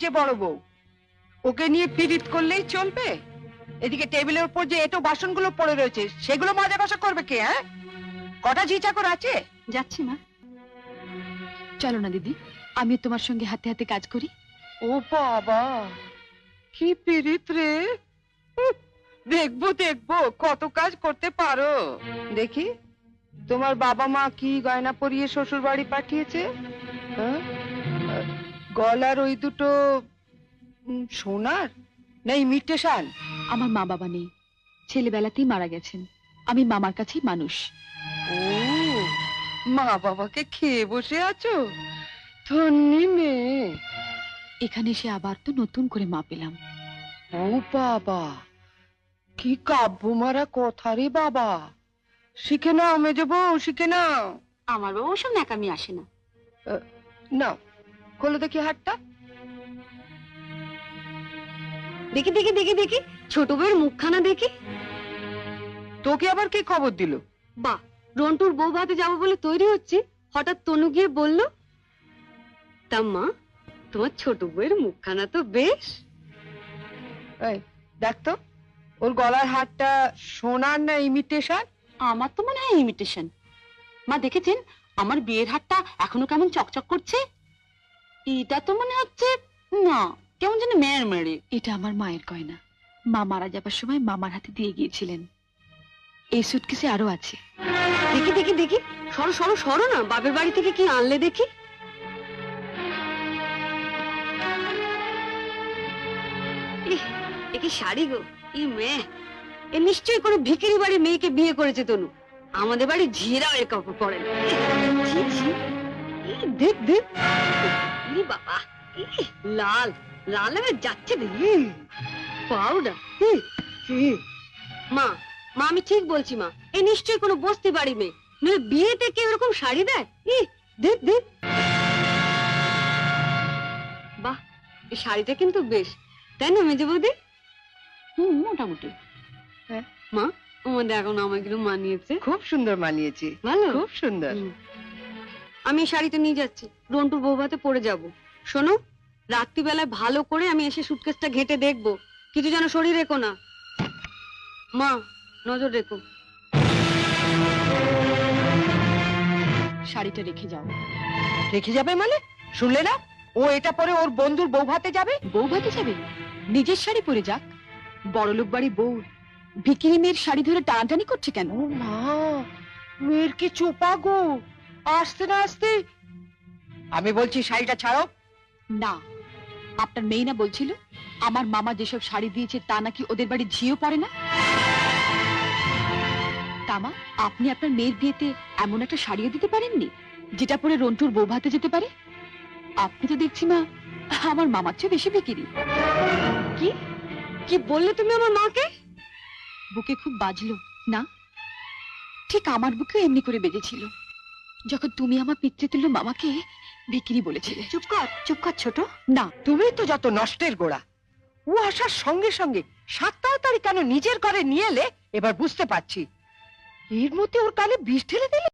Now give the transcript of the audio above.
যে বড় বউ, ওকে নিয়ে পীড়িত করলেই চলবে? এদিকে টেবিলের উপর যে এটো বাসনগুলো পড়ে রয়েছে সেগুলো মাজা কষা করবে কে? হ্যাঁ, কটা ঝি চাকর আছে? যাচ্ছি মা। চলো না দিদি, আমি তোমার সঙ্গে হাতে হাতে কাজ করি। ও বাবা, কি পীড়িত রে! দেখবো দেখবো কত কাজ করতে পারো। দেখি তোমার বাবা মা কি গয়না পরিয়ে শ্বশুর বাড়ি পাঠিয়েছে। হ্যাঁ? গলার ওই দুটো সোনার না ইমিটেশন? আমার মা বাবা নেই, ছেলেবেলাতেই মারা গেছেন। আমি মামার কাছেই মানুষ। ও, মা বাবাকে খেয়ে বসে আছো? ধন্যি মেয়ে। এখানে এসে আবার তো নতুন করে মা পেলাম। ও বাবা, কি কাব্য মারা কথা রে বাবা! শিখে নাও মেজো বউ, শিখে নাও। আমার বাবা ওসব ন্যাকামি আসে না। নাও, খোলো দেখি হাতটা। দেখি দেখি দেখি দেখি, ছোট বউয়ের মুখখানা দেখি। তোকে আবার কে খবর দিল? বাহ, রন্টুর বউ ভাতে যাবো বলে তৈরি হচ্ছে, হঠাৎ তনু গিয়ে বলল, তা মা তোমার ছোট বউয়ের মুখখানা তো বেশ। এই দেখ তো, ওর গলার হারটা সোনার না ইমিটেশন? আমার তো মনে হয় ইমিটেশন। মা দেখেছেন আমার বিয়ের হারটা এখনো কেমন চকচক করছে? এটা তো মনে হচ্ছে না, কেমন যেন মেয়ের মেরে। এটা আমার মায়ের গয়না, মা মারা যাবার সময় মামার হাতে দিয়ে গিয়েছিলেন। এই সুটকেসে আরো আছে। দেখি দেখি দেখি, সরো সরো সরো না, বাপের বাড়ি থেকে কি আনলে দেখি। এ কি শাড়ি গো! ই মেয়ে, এ নিশ্চয়ই কোনো ভিখারি বাড়ির মেয়েকে বিয়ে করেছে তনু। আমাদের বাড়ি ঝিরাও এ কাপড় পরে না। ছি, ছি। দেখ দেখ, ইরে বাবা, লাল লাল হয়ে যাচ্ছে দেখি। পাউডার। মা মা আমি ঠিক বলছি মা, এ নিশ্চয়ই কোনো বস্তি বাড়ি মেয়ে, নইলে বিয়েতে কেউ এরকম শাড়ি দেয়? দেখ দেখ, বাহ, এই শাড়িটা কিন্তু বেশ, তাই না মেজে বৌদি? মোটামুটি। হ্যাঁ। মা আমাদের এখন আমাকে মানিয়েছে। খুব সুন্দর মানিয়েছে, ভালো, খুব সুন্দর। আমি এই শাড়িটা নিয়ে যাচ্ছি, রন্টুর বউ ভাতে পরে যাব। শোনো, রাত্রিবেলায় ভালো করে আমি এসে সুটকেসটা ঘেঁটে দেখবো, কিছু যেন শরীর রেখো না। মা নজর রেখো। শাড়িটা রেখে যাও। রেখে যাবে মানে? শুনলে না, ও এটা পরে ওর বন্ধুর বউ ভাতে যাবে। বউ ভাতে যাবে? নিজের শাড়ি পরে যাক। বড়লোক বাড়ির বউ ভিখিরি মেয়ের শাড়ি ধরে টানাটানি করছে কেন? ও মা, মেয়ের কি চোপা গো! আসতে না আসতে। আমি বলছি শাড়িটা ছাড়ো। না, আপনার মেয়ে না বলছিল আমার মামা যেসব শাড়ি দিয়েছে তা নাকি ওদের বাড়ি ঝিও পড়ে না? তামা, আপনি আপনার মেয়ের বিয়েতে এমন একটা শাড়িও দিতে পারেননি যেটা পরে রন্টুর বউ ভাতে যেতে পারে? আপনি তো দেখছি মা আমার মামার চেয়ে বেশি বিকিরি। কি কি বললে তুমি আমার মাকে? বুকে খুব বাজলো না? ঠিক আমার বুকেও এমনি করে বেজেছিল যখন তুমি আমার পিতৃতুল্য মামাকে বিক্রি বলেছিলে। চুপ কর ছোট। না, তুমি তো যত নষ্টের গোড়া। ও আসার সঙ্গে সঙ্গে 7 তাড়াতাড়ি কেন নিজের ঘরে নিয়ে এলে এবার বুঝতে পারছি। এর মধ্যে ওর কানে বিষ ঢেলে দিলে।